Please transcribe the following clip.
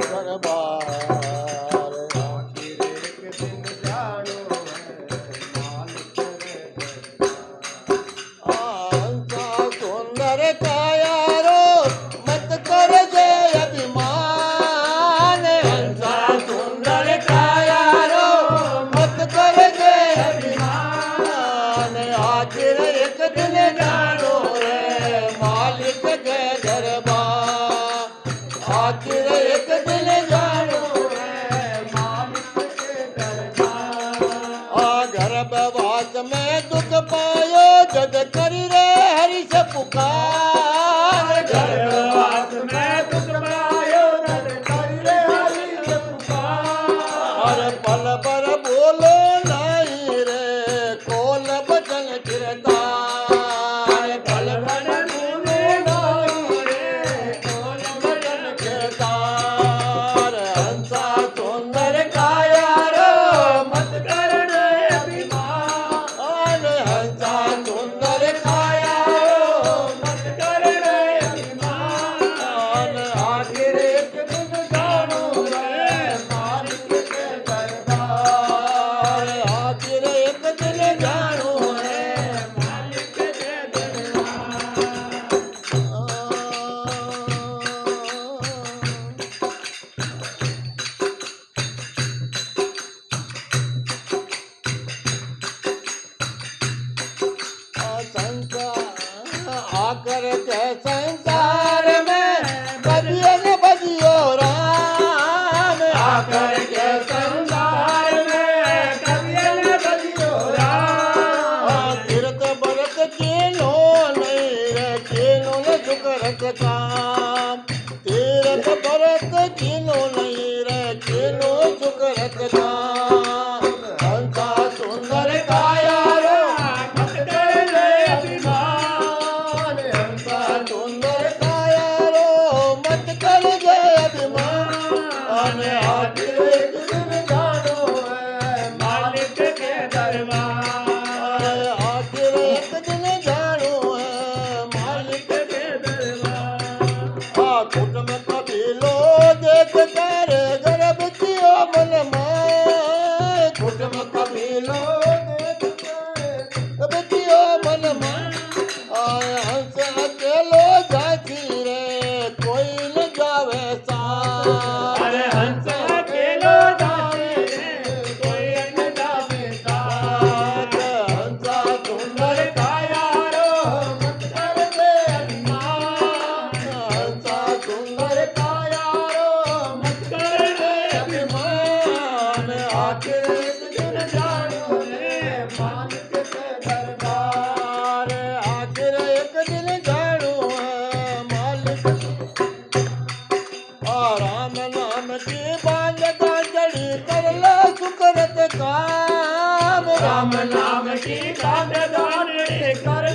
दरबार आखिर एक दिन जानो है मालिक रे दरबार। हंसा सुंदर काया रो मत कर जय अभिमान हंसा सुंदर काया रो मत कर जय अभिमान आखिर एक दिन जानो रे मालिक के दरबार आखिर एक दिन जानो है मालिक के दरबार। गर्भवास में दुख पायो जद करी रे हरि से पुकार गर्भवास में दुख पायो जद करी रे हरि से पुकार। पल पर बोलो नहीं रे कोल बचन किरदार पल पल बोले नहीं रे कोल बचन किरदार हंसा सुंदर काया रो मत कर रे अभिमान। हंसा सुंदर काया रो मत कर रे अभिमान। आखिर एक दिन जानो रे मालिक के दरबार। आखिर एक दिन जानो है मालिक के दरबार। आकर के संसार में बजियो न बजियो राम आकर के संसार में कभी न बजियो राम। तीर्थ बरत किनो नहीं रे किनो न सुकरत काम तीर्थ बरत किनो नहीं रे किनो सुकरत काम हंसा सुंदर काया रो मत कर रे अभिमान। हंसा सुंदर काया रो मत कर जय अभिमान आखिर एक दिन जानो है मालिक के दरबार। आखिर एक दिन जानो है मालिक के दरबार। कुटुंब कबीलो देख कर गर्भ कियो मन माय कुटुंब कबीलो देख कर गर्भ कियो मन माय हंस अकेलो जाती रे कोई न जावे साथ अरे हंस अकेलो जावे रे कोई न जावे साथ। हंसा सुंदर काया रो मत कर रे अभिमान। हंसा सुंदर काया रो मत कर रे अभिमान। आखिर एक दिन जानो रे मालिक के दरबार। आखिर एक दिन जानो है मालिक राम नाम की बांध गांजड़ी कर लो सुकरत काम राम नाम की बात दान कर